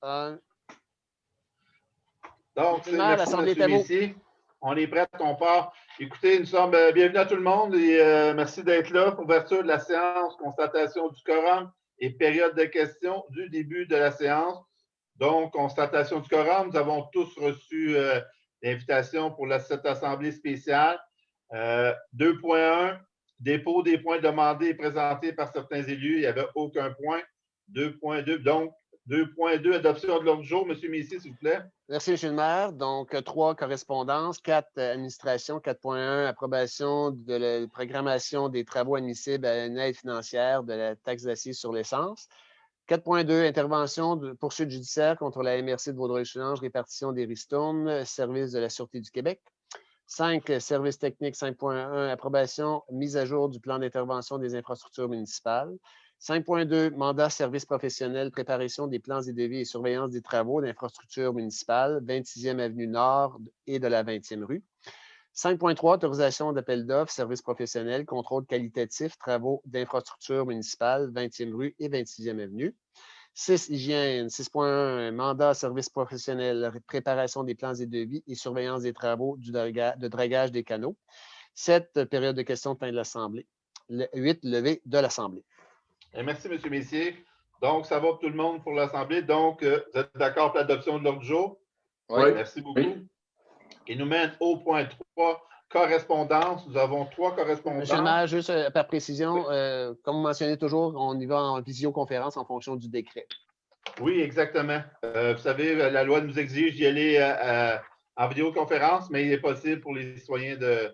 Un. Donc, Maire, merci, l'Assemblée est M. à vous. Messier. On est prêts, on part. Écoutez, nous sommes bienvenue à tout le monde et merci d'être là. Ouverture de la séance, constatation du quorum et période de questions du début de la séance. Donc, constatation du quorum, nous avons tous reçu l'invitation pour cette assemblée spéciale. 2.1, dépôt des points demandés et présentés par certains élus. Il n'y avait aucun point. 2.2, donc 2.2, adoption de l'ordre du jour. Monsieur Messier, s'il vous plaît. Merci, M. le maire. Donc, 3 correspondances, 4 administrations, 4.1 approbation de la programmation des travaux admissibles à une aide financière de la taxe d'assises sur l'essence. 4.2 intervention de poursuite judiciaire contre la MRC de Vaudreuil-Soulanges, répartition des ristournes, service de la Sûreté du Québec. 5, service technique 5.1, approbation, mise à jour du plan d'intervention des infrastructures municipales. 5.2, mandat service professionnel, préparation des plans et devis et surveillance des travaux d'infrastructures municipales, 26e Avenue Nord et de la 20e rue. 5.3, autorisation d'appel d'offres, service professionnel, contrôle qualitatif, travaux d'infrastructures municipales, 20e rue et 26e Avenue. 6, hygiène. 6.1, mandat, service professionnel, préparation des plans et devis et surveillance des travaux de dragage des canaux. 7, période de questions de fin de l'Assemblée. 8, levée de l'Assemblée. Merci, M. Messier. Donc, ça va pour tout le monde pour l'Assemblée. Donc, vous êtes d'accord pour l'adoption de l'ordre du jour? Oui. Merci beaucoup. Il nous mène au point 3, correspondance. Nous avons 3 correspondances. Monsieur le maire, juste par précision, comme vous mentionnez toujours, on y va en visioconférence en fonction du décret. Oui, exactement. Vous savez, la loi nous exige d'y aller en vidéoconférence, mais il est possible pour les citoyens de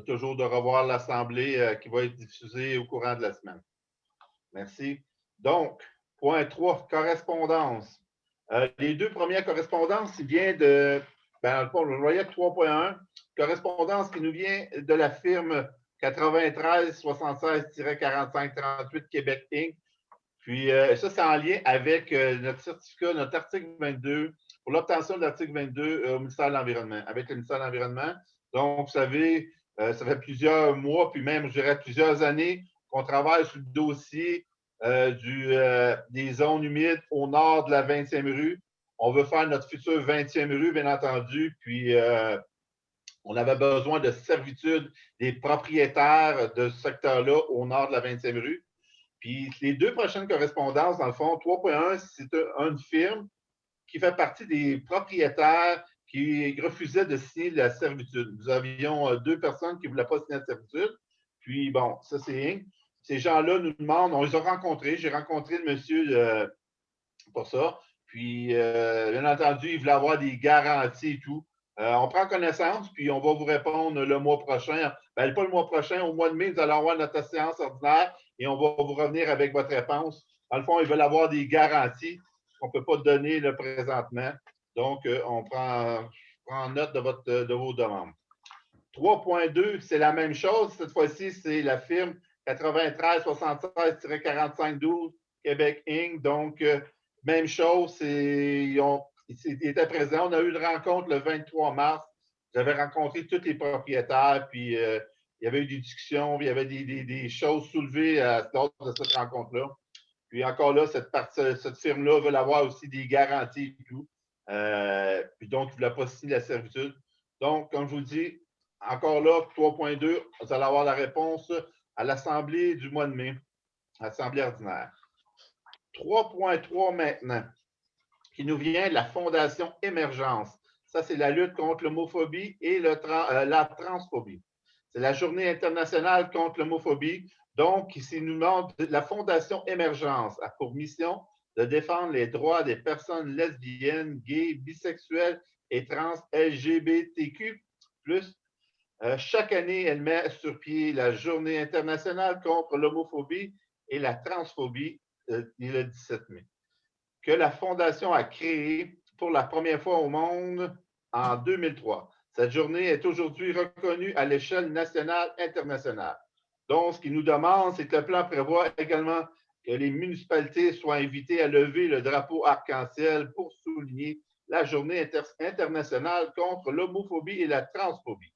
toujours de revoir l'Assemblée qui va être diffusée au courant de la semaine. Merci. Donc, point 3, correspondance. Les 2 premières correspondances, il vient de, dans le fond, le voyais 3.1, correspondance qui nous vient de la firme 93 76-45 38 Québec Inc. Puis ça, c'est en lien avec notre certificat, notre article 22, pour l'obtention de l'article 22 au ministère de l'Environnement, avec le ministère de l'Environnement. Donc, vous savez, ça fait plusieurs mois, puis même, je dirais, plusieurs années qu'on travaille sur le dossier des zones humides au nord de la 20e rue. On veut faire notre future 20e rue, bien entendu, puis on avait besoin de servitude des propriétaires de ce secteur-là au nord de la 20e rue. Puis les 2 prochaines correspondances, dans le fond, 3.1, c'est une firme qui fait partie des propriétaires qui refusaient de signer la servitude. Nous avions 2 personnes qui ne voulaient pas signer la servitude. Puis bon, ça c'est ces gens-là nous demandent, on les a rencontrés, j'ai rencontré le monsieur pour ça. Puis, bien entendu, ils voulaient avoir des garanties et tout. On prend connaissance, puis on va vous répondre le mois prochain. Ben, pas le mois prochain, au mois de mai, vous allez avoir notre séance ordinaire et on va vous revenir avec votre réponse. Dans le fond, ils veulent avoir des garanties qu'on ne peut pas donner là, présentement. Donc, on prend note de vos demandes. 3.2, c'est la même chose. Cette fois-ci, c'est la firme 93 76 45 12 Québec Inc. Donc, même chose, ils étaient présents. On a eu une rencontre le 23 mars. J'avais rencontré tous les propriétaires, puis il y avait eu des discussions, il y avait des choses soulevées lors de cette rencontre-là. Puis encore là, cette firme-là veut avoir aussi des garanties et tout. Puis donc, ils ne voulaient pas signer la servitude. Donc, comme je vous dis, encore là, 3.2, vous allez avoir la réponse à l'Assemblée du mois de mai, l'Assemblée ordinaire. 3.3 maintenant, qui nous vient de la Fondation Émergence. Ça, c'est la lutte contre l'homophobie et la transphobie. C'est la journée internationale contre l'homophobie. Donc, ici, nous demande la Fondation Émergence a pour mission de défendre les droits des personnes lesbiennes, gays, bisexuelles et trans LGBTQ+. Chaque année, elle met sur pied la journée internationale contre l'homophobie et la transphobie le 17 mai, que la Fondation a créée pour la première fois au monde en 2003. Cette journée est aujourd'hui reconnue à l'échelle nationale et internationale. Donc, ce qu'il nous demande, c'est que le plan prévoit également que les municipalités soient invitées à lever le drapeau arc-en-ciel pour souligner la journée internationale contre l'homophobie et la transphobie,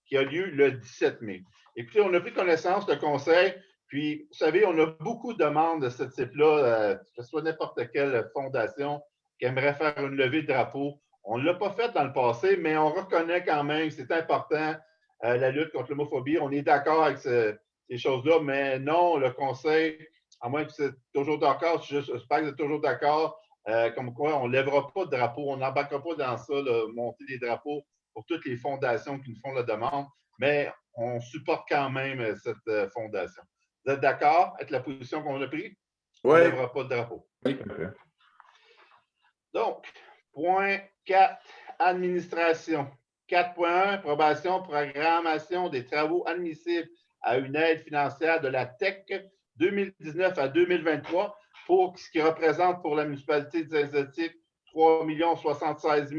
qui a lieu le 17 mai. Écoutez, on a pris connaissance de conseil, puis, vous savez, on a beaucoup de demandes de ce type-là, que ce soit n'importe quelle fondation. qui aimerait faire une levée de drapeau. On ne l'a pas fait dans le passé, mais on reconnaît quand même que c'est important, la lutte contre l'homophobie. On est d'accord avec ces choses-là, mais non, le Conseil, à moins que vous êtes toujours d'accord, j'espère que vous êtes toujours d'accord, comme quoi on ne lèvera pas de drapeau, on n'embarquera pas dans ça, là, monter des drapeaux pour toutes les fondations qui nous font la demande, mais on supporte quand même cette fondation. Vous êtes d'accord avec la position qu'on a prise? On ne lèvera pas de drapeau. Oui, parfait. Donc, point 4, administration. 4.1, approbation, programmation des travaux admissibles à une aide financière de la TEC 2019 à 2023 pour ce qui représente pour la municipalité de Saint-Zotique 3 076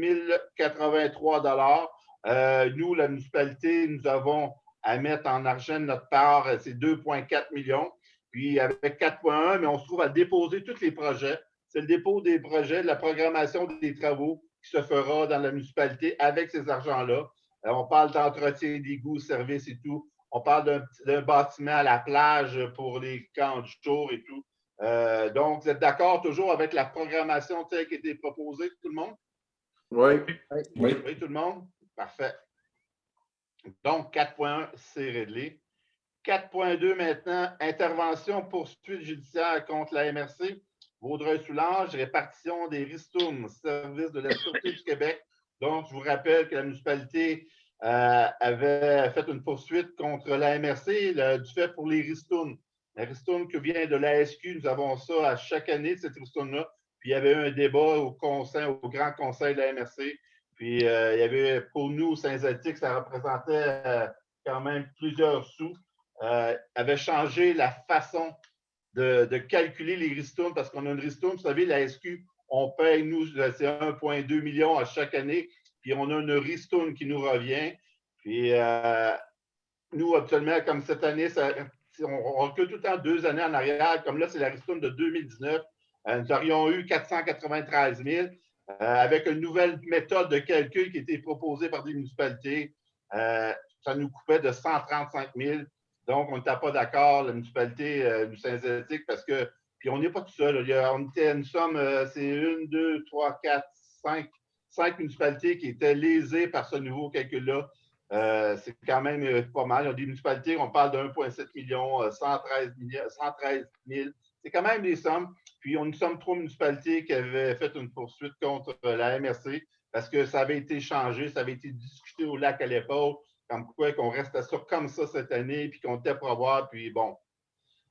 083 $. Nous, la municipalité, nous avons à mettre en argent de notre part, c'est 2,4 millions. Puis avec 4.1, mais on se trouve à déposer tous les projets. C'est le dépôt des projets, de la programmation des travaux qui se fera dans la municipalité avec ces argents-là. On parle d'entretien d'égouts, services et tout. On parle d'un bâtiment à la plage pour les camps du jour et tout. Donc, vous êtes d'accord toujours avec la programmation telle qui a été proposée, tout le monde? Oui. Oui, tout le monde? Parfait. Donc, 4.1, c'est réglé. 4.2 maintenant, intervention, poursuite judiciaire contre la MRC. Vaudreuil-Soulanges, répartition des ristournes, service de la Sûreté du Québec. Donc, je vous rappelle que la municipalité avait fait une poursuite contre la MRC du fait pour les ristournes. La ristourne qui vient de l'ASQ, nous avons ça à chaque année, cette ristourne-là. Puis, il y avait eu un débat au Grand Conseil de la MRC. Puis, il y avait, pour nous, Saint-Zotique, ça représentait quand même plusieurs sous. Avait changé la façon de calculer les ristournes parce qu'on a une ristourne, vous savez, la SQ, on paye, nous, c'est 1,2 million à chaque année, puis on a une ristourne qui nous revient. Puis nous, actuellement, comme cette année, on recule tout le temps 2 années en arrière, comme là, c'est la ristourne de 2019. Nous aurions eu 493 000 avec une nouvelle méthode de calcul qui a été proposée par des municipalités. Ça nous coupait de 135 000. Donc, on n'était pas d'accord, la municipalité du Saint-Zotique, parce que, puis on n'est pas tout seul. Nous sommes, c'est 1, 2, 3, 4, 5 municipalités qui étaient lésées par ce nouveau calcul-là. C'est quand même pas mal. Il y a des municipalités, on parle de 1,7 million, 113 000. C'est quand même des sommes. Puis, nous sommes 3 municipalités qui avaient fait une poursuite contre la MRC parce que ça avait été changé, ça avait été discuté au lac à l'époque. Comme quoi qu'on restait comme ça cette année, puis qu'on était pour avoir, puis bon,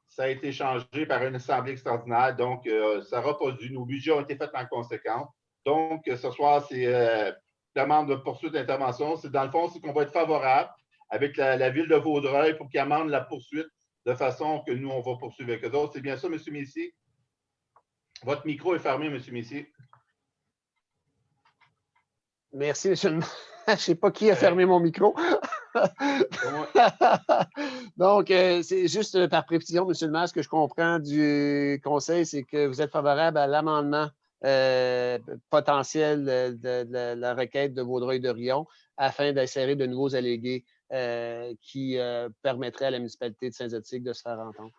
ça a été changé par une assemblée extraordinaire, donc ça n'aura pas dû. Nos budgets ont été faits en conséquence. Donc, ce soir, c'est demande de poursuite d'intervention. C'est dans le fond, c'est qu'on va être favorable avec la ville de Vaudreuil pour qu'ils amendent la poursuite de façon que nous, on va poursuivre avec eux autres. C'est bien ça, M. Messier? Votre micro est fermé, M. Messier. Merci, M. le maire. Je ne sais pas qui a fermé mon micro. Donc, c'est juste par précision, M. le maire, ce que je comprends du conseil, c'est que vous êtes favorable à l'amendement potentiel de la requête de Vaudreuil-Dorion afin d'insérer de nouveaux allégués qui permettraient à la municipalité de Saint-Zotique de se faire entendre.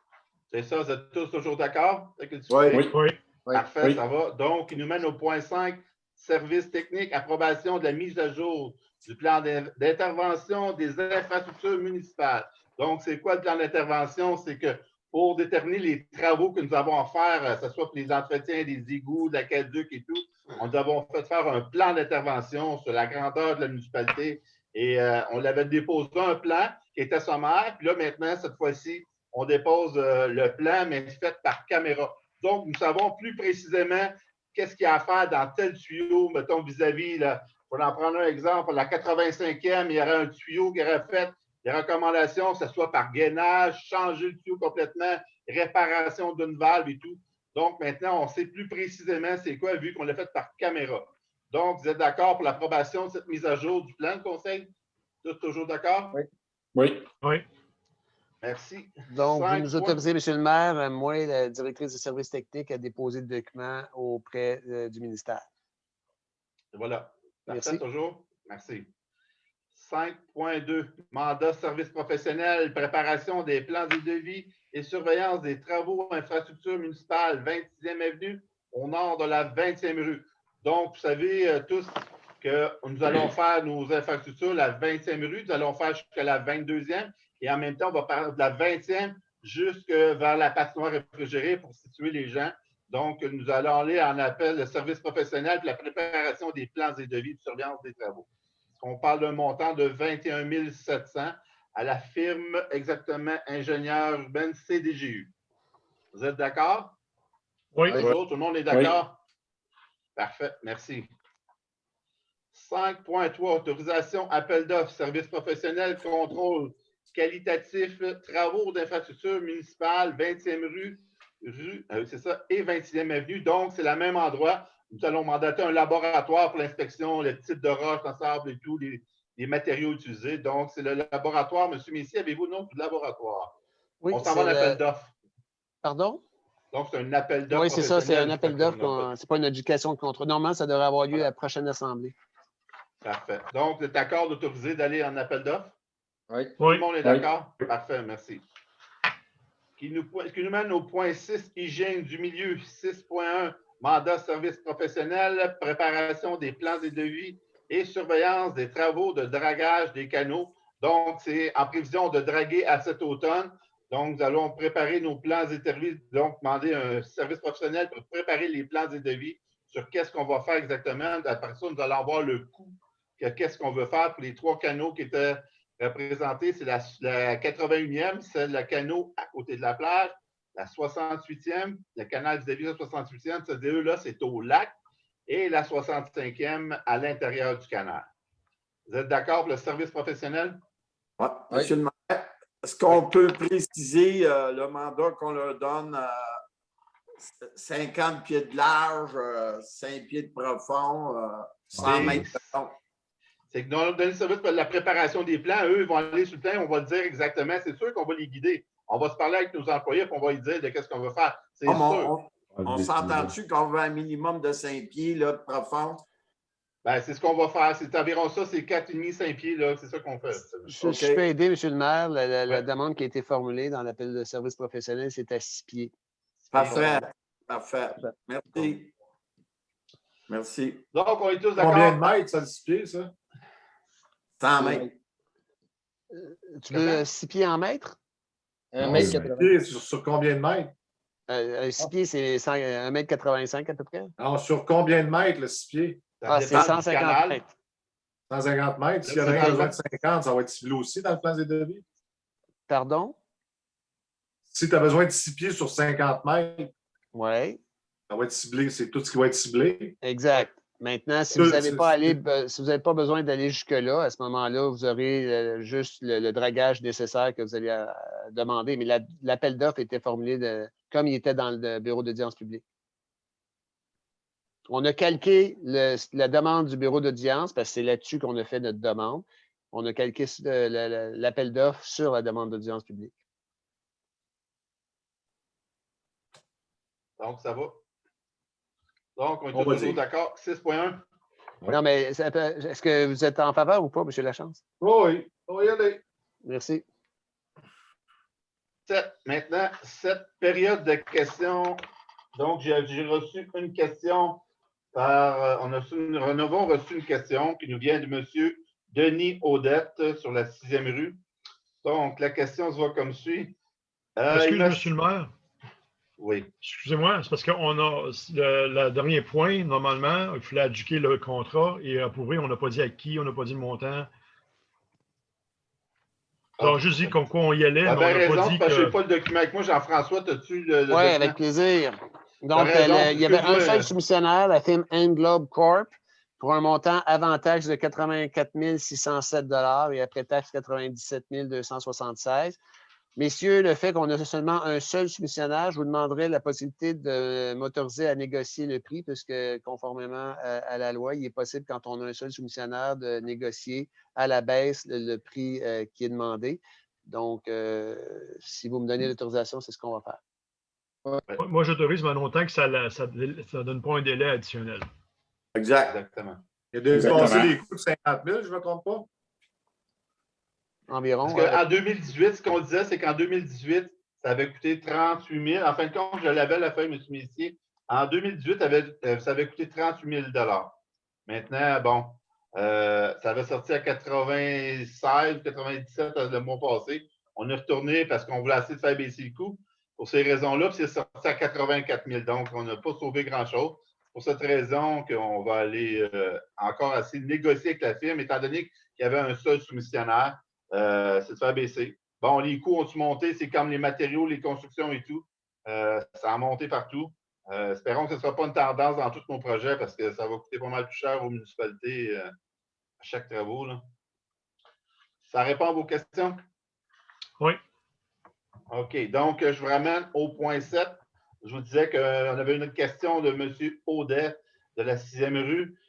C'est ça, vous êtes tous toujours d'accord? Oui. Parfait, ça va. Donc, il nous mène au point 5. Service technique, approbation de la mise à jour du plan d'intervention des infrastructures municipales. Donc, c'est quoi le plan d'intervention? C'est que pour déterminer les travaux que nous avons à faire, que ce soit pour les entretiens des égouts, de la caduc et tout, nous avons fait faire un plan d'intervention sur la grandeur de la municipalité et on l'avait déposé un plan qui était sommaire. Puis là, maintenant, cette fois-ci, on dépose le plan, mais fait par caméra. Donc, nous savons plus précisément qu'est-ce qu'il y a à faire dans tel tuyau, mettons, vis-à-vis, pour en prendre un exemple, la 85e, il y aurait un tuyau qui aurait fait des recommandations, que ce soit par gainage, changer le tuyau complètement, réparation d'une valve et tout. Donc, maintenant, on sait plus précisément c'est quoi, vu qu'on l'a fait par caméra. Donc, vous êtes d'accord pour l'approbation de cette mise à jour du plan de conseil? Vous êtes toujours d'accord? Oui. Merci. Donc, vous nous autorisez, M. le maire, moi, la directrice des services techniques, à déposer le document auprès du ministère. Voilà. Merci. Parfait, toujours. Merci. 5.2, mandat service professionnel, préparation des plans et devis et surveillance des travaux infrastructures municipales, 26e avenue, au nord de la 20e rue. Donc, vous savez tous que nous allons faire nos infrastructures la 20e rue, nous allons faire jusqu'à la 22e, et en même temps, on va faire de la 20e jusque vers la patinoire réfrigérée pour situer les gens. Donc, nous allons aller en appel de service professionnel pour la préparation des plans et devis de surveillance des travaux. On parle d'un montant de 21 700 à la firme exactement ingénieur urbaine CDGU. Vous êtes d'accord? Oui. Bonjour, tout le monde est d'accord? Parfait, merci. 5.3, autorisation, appel d'offres, services professionnels, contrôle qualitatif, travaux d'infrastructure municipale, 20e rue c'est ça, et 26e avenue. Donc, c'est le même endroit. Nous allons mandater un laboratoire pour l'inspection, le type de roche, le sable et tout, les matériaux utilisés. Donc, c'est le laboratoire. Monsieur Messier, avez-vous le nom du laboratoire? Oui, on s'en va en appel d'offres. Pardon? Donc, c'est un appel d'offres. Oui, c'est ça, c'est un appel d'offres. Ce n'est pas une éducation de contrat. Normalement, ça devrait avoir lieu à la prochaine assemblée. Parfait. Donc, vous êtes d'accord d'autoriser d'aller en appel d'offres? Oui. Tout le monde est d'accord? Parfait, merci. Ce qui nous mène au point 6, hygiène du milieu. 6.1, mandat service professionnel, préparation des plans et devis et surveillance des travaux de dragage des canaux. Donc, c'est en prévision de draguer à cet automne. Donc, nous allons préparer nos plans et devis, donc demander un service professionnel pour préparer les plans et devis sur qu'est-ce qu'on va faire exactement. Après ça, nous allons voir le coût, qu'est-ce qu'on veut faire pour les 3 canaux qui étaient représentés. C'est la 81e, c'est le canot à côté de la plage. La 68e, le canal du débit, la 68e, ce DE-là, c'est au lac. Et la 65e à l'intérieur du canal. Vous êtes d'accord pour le service professionnel? Oui. Monsieur le maire, est-ce qu'on peut préciser le mandat qu'on leur donne 50 pieds de large, 5 pieds de profond, 100 mètres de long? C'est que dans le service de la préparation des plans, eux, ils vont aller sur le terrain, on va le dire exactement. C'est sûr qu'on va les guider. On va se parler avec nos employés et on va lui dire de qu'est-ce qu'on veut faire. C'est sûr. On s'entend-tu qu'on veut un minimum de 5 pieds là, de profond? Ben, c'est ce qu'on va faire. C'est environ ça, c'est 4,5, 5 pieds. C'est ça qu'on fait. Je peux aider, M. le maire. La demande qui a été formulée dans l'appel de service professionnel, c'est à 6 pieds. Parfait. Parfait. Merci. Merci. Donc, on est tous d'accord. Combien de mètres, ça, 6 pieds, ça? 100 mètres. Tu veux 6 pieds en mètres? 1m80. Sur combien de mètres? 6 pieds, c'est 1m85 à peu près. Alors, sur combien de mètres, le 6 pieds? Ah, c'est 150 mètres. 150 mètres. S'il y en a un besoin de 50, ça va être ciblé aussi dans le plan des devis? Pardon? Si tu as besoin de 6 pieds sur 50 mètres, oui. Ça va être ciblé, c'est tout ce qui va être ciblé. Exact. Maintenant, si vous n'avez pas besoin d'aller jusque-là, à ce moment-là, vous aurez juste le dragage nécessaire que vous allez demander. Mais l'appel d'offres était formulé comme il était dans le bureau d'audience publique. On a calqué la demande du bureau d'audience, parce que c'est là-dessus qu'on a fait notre demande. On a calqué l'appel d'offres sur la demande d'audience publique. Donc, ça va. Donc, on est toujours d'accord. 6.1. Oui. Non, mais est-ce que vous êtes en faveur ou pas, M. Lachance? Oui, on va y aller. Merci. Maintenant, cette période de questions. Donc, j'ai reçu une question nous avons reçu une question qui nous vient de M. Denis Audette sur la 6e rue. Donc, la question se voit comme suit. Monsieur le maire. Oui. Excusez-moi, c'est parce qu'on a le dernier point, normalement, il fallait éduquer le contrat et approuver, on n'a pas dit à qui, on n'a pas dit le montant. On a juste dit qu'on y allait, mais on n'a pas dit que... Je n'ai pas le document avec moi. Jean-François, as-tu le document? Oui, avec plaisir. Donc, il y avait un seul soumissionnaire, la firme Englobe Corp, pour un montant avant taxe de 84 607 $ et après taxe 97 276 $. Messieurs, le fait qu'on a seulement un seul soumissionnaire, je vous demanderai la possibilité de m'autoriser à négocier le prix, puisque conformément à la loi, il est possible, quand on a un seul soumissionnaire, de négocier à la baisse le prix qui est demandé. Donc, si vous me donnez l'autorisation, c'est ce qu'on va faire. Moi, j'autorise, mais longtemps que ça ne donne pas un délai additionnel. Exactement. Il a dépassé les coûts de 50 000, je ne me trompe pas. Environ. Parce qu'en 2018, ce qu'on disait, c'est qu'en 2018, ça avait coûté 38 000. En fin de compte, je l'avais la feuille, M. Messier. En 2018, ça avait coûté 38 000 $. Maintenant, bon, ça avait sorti à 96, 97 le mois passé. On est retourné parce qu'on voulait essayer de faire baisser le coût. Pour ces raisons-là, puis c'est sorti à 84 000. Donc, on n'a pas sauvé grand-chose. C'est pour cette raison qu'on va aller encore essayer de négocier avec la firme, étant donné qu'il y avait un seul soumissionnaire, c'est de faire baisser. Bon, les coûts ont-ils monté? C'est comme les matériaux, les constructions et tout. Ça a monté partout. Espérons que ce ne sera pas une tendance dans tous nos projets parce que ça va coûter pas mal plus cher aux municipalités à chaque travaux. Là. Ça répond à vos questions? Oui. OK. Donc, je vous ramène au point 7. Je vous disais qu'on avait une question de M. Audet de la 6e rue.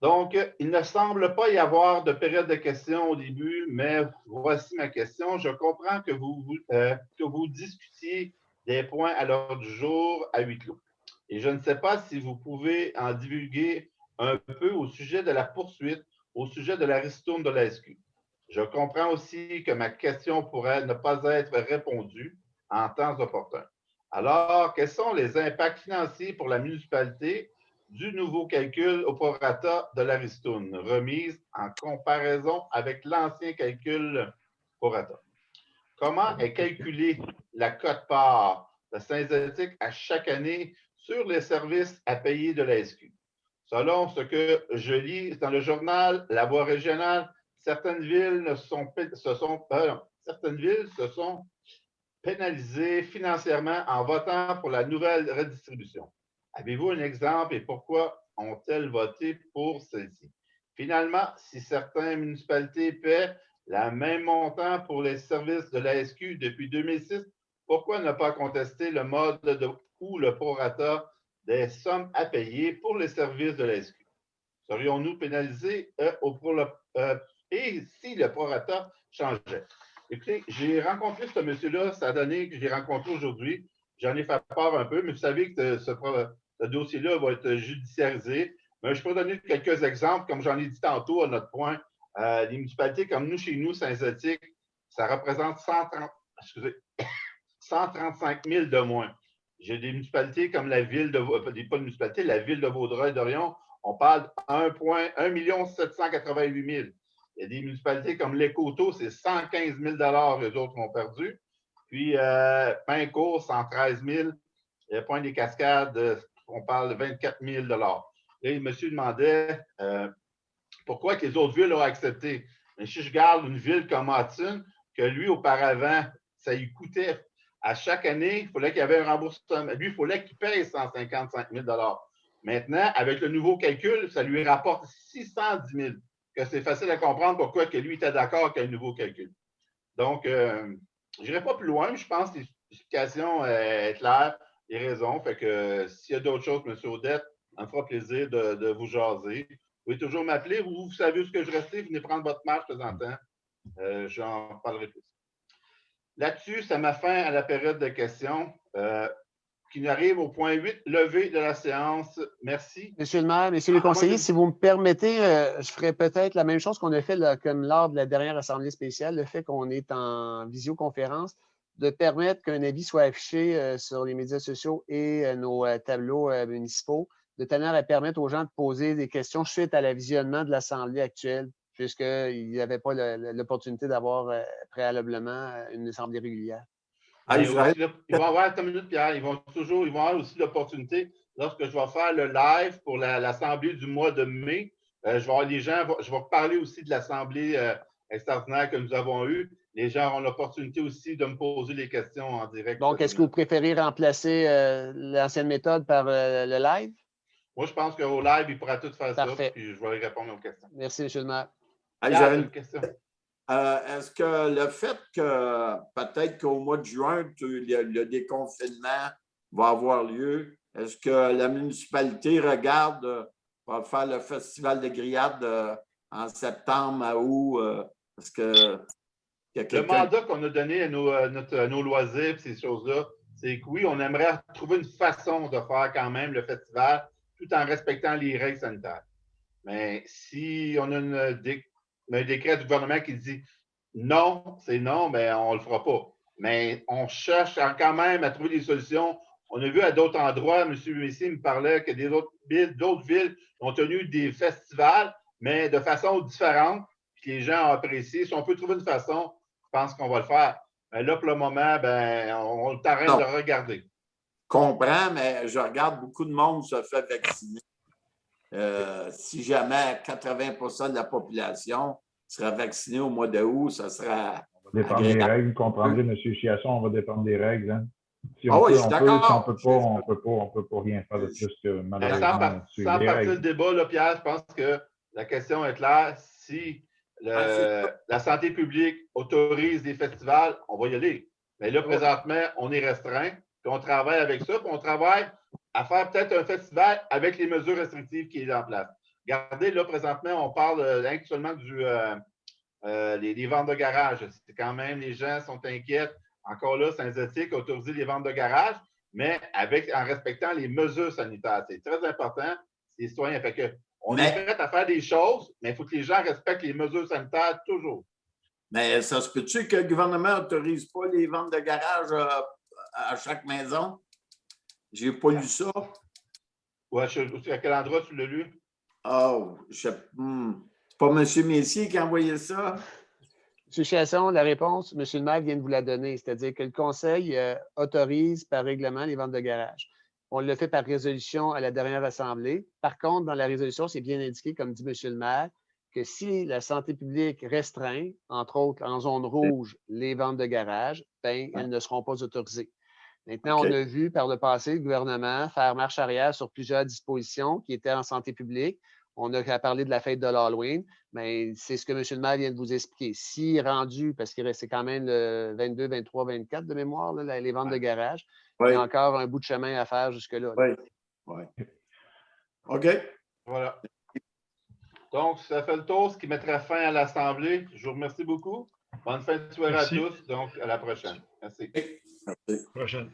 Donc, il ne semble pas y avoir de période de questions au début, mais voici ma question. Je comprends que vous discutiez des points à l'ordre du jour à huis clos. Et je ne sais pas si vous pouvez en divulguer un peu au sujet de la poursuite, au sujet de la ristourne de la SQ. Je comprends aussi que ma question pourrait ne pas être répondue en temps opportun. Alors, quels sont les impacts financiers pour la municipalité du nouveau calcul au prorata de la ristourne, remise en comparaison avec l'ancien calcul prorata? Comment est calculée la quote-part de Saint-Zotique à chaque année sur les services à payer de la SQ? Selon ce que je lis dans le journal La Voix régionale, certaines villes se sont pénalisées financièrement en votant pour la nouvelle redistribution. Avez-vous un exemple et pourquoi ont-elles voté pour celle-ci? Finalement, si certaines municipalités paient le même montant pour les services de la SQ depuis 2006, pourquoi ne pas contester le mode ou le prorata des sommes à payer pour les services de la SQ? Serions-nous pénalisés et si le prorata changeait? Écoutez, j'ai rencontré ce monsieur-là, ça a donné que j'ai rencontré aujourd'hui. J'en ai fait part un peu, mais vous savez que ce dossier-là va être judiciarisé. Mais je peux donner quelques exemples, comme j'en ai dit tantôt à notre point. Les municipalités comme nous, chez nous, Saint-Zotique, ça représente 135 000 de moins. J'ai des municipalités comme la ville de la ville de Vaudreuil-Dorion, on parle de 1 788 000. Il y a des municipalités comme l'Écoto, c'est 115 000 les autres ont perdu. Puis Pincourt, 113 000. Et Pointe-des-Cascades, on parle de 24 000 Et le monsieur demandait pourquoi que les autres villes ont accepté. Mais si je garde une ville comme Hudson, que lui, auparavant, ça lui coûtait à chaque année, il fallait qu'il y avait un remboursement. Lui, il fallait qu'il paye 155 000 Maintenant, avec le nouveau calcul, ça lui rapporte 610 000 que c'est facile à comprendre pourquoi que lui était d'accord avec le nouveau calcul. Donc, je n'irai pas plus loin, mais je pense que l'explication est claire, les raisons. Fait que s'il y a d'autres choses, M. Audette, ça me fera plaisir de vous jaser. Vous pouvez toujours m'appeler ou vous savez où je restais, venez prendre votre marche de temps en temps. J'en parlerai plus. Là-dessus, ça m'a fin à la période de questions qui arrive au point 8, levée de la séance. Merci. Monsieur le maire, messieurs les conseillers, si vous me permettez, je ferais peut-être la même chose qu'on a fait là, comme lors de la dernière assemblée spéciale, le fait qu'on est en visioconférence, de permettre qu'un avis soit affiché sur les médias sociaux et nos tableaux municipaux, de manière à permettre aux gens de poser des questions suite à la visionnement de l'assemblée actuelle, puisqu'il n'y avait pas l'opportunité d'avoir préalablement une assemblée régulière. Ah, Ils vont avoir 1 minute, Pierre. Ils vont avoir aussi l'opportunité, lorsque je vais faire le live pour l'Assemblée du mois de mai, je vais avoir les gens, je vais parler aussi de l'Assemblée extraordinaire que nous avons eue. Les gens auront l'opportunité aussi de me poser les questions en direct. Donc, est-ce que vous préférez remplacer l'ancienne méthode par le live? Moi, je pense qu'au live, il pourra tout faire Parfait. ça, puis je vais répondre aux questions. Merci, M. le maire. Pierre, une question. Est-ce que le fait que peut-être qu'au mois de juin, le déconfinement va avoir lieu, est-ce que la municipalité regarde pour faire le festival de grillades en septembre à août? Est-ce que le mandat qu'on a donné à nos loisirs et ces choses-là, c'est que oui, on aimerait trouver une façon de faire quand même le festival tout en respectant les règles sanitaires. Mais si on a un décret du gouvernement qui dit non, c'est non, bien, on ne le fera pas. Mais on cherche quand même à trouver des solutions. On a vu à d'autres endroits, M. Messier me parlait que d'autres villes ont tenu des festivals, mais de façon différente, puis les gens ont apprécié. Si on peut trouver une façon, je pense qu'on va le faire. Mais là, pour le moment, on t'arrête de regarder. Je comprends, mais je regarde beaucoup de monde se fait vacciner. Si jamais 80% de la population sera vaccinée au mois d'août, ça sera. On va dépendre des règles. Vous comprendrez, M. Chiasson, on va dépendre des règles. Hein. Si Ah on oui, peut, je suis on peut. Si on d'accord. ne peut pas, on ne peut pas rien faire de plus que malheureusement. Sans partir le débat, là, Pierre, je pense que la question est claire. Si la santé publique autorise des festivals, on va y aller. Mais là, présentement, on est restreint, puis on travaille avec ça, puis on travaille à faire peut-être un festival avec les mesures restrictives qui sont en place. Regardez, là, présentement, on parle actuellement des ventes de garage. C'est quand même, les gens sont inquiets. Encore là, Saint-Zotique a autorisé les ventes de garage, mais en respectant les mesures sanitaires. C'est très important, les citoyens. Fait que, on est prêt à faire des choses, mais il faut que les gens respectent les mesures sanitaires toujours. Mais ça se peut-tu que le gouvernement n'autorise pas les ventes de garage à chaque maison? Je n'ai pas lu ça. Ouais, à quel endroit tu l'as lu? Oh, c'est pas M. Messier qui a envoyé ça? M. Chiasson, la réponse, M. le maire vient de vous la donner, c'est-à-dire que le Conseil autorise par règlement les ventes de garage. On l'a fait par résolution à la dernière Assemblée. Par contre, dans la résolution, c'est bien indiqué, comme dit M. le maire, que si la santé publique restreint, entre autres en zone rouge, les ventes de garage, elles ne seront pas autorisées. Maintenant, on a vu par le passé le gouvernement faire marche arrière sur plusieurs dispositions qui étaient en santé publique. On a parlé de la fête de l'Halloween, mais c'est ce que M. le maire vient de vous expliquer. Si rendu, parce qu'il restait quand même le 22, 23, 24 de mémoire, là, les ventes de garage, il y a encore un bout de chemin à faire jusque-là. Oui. OK. Voilà. Donc, ça fait le tour, ce qui mettrait fin à l'Assemblée. Je vous remercie beaucoup. Bonne fin de soirée à tous. Donc, à la prochaine. Merci. Prochaine.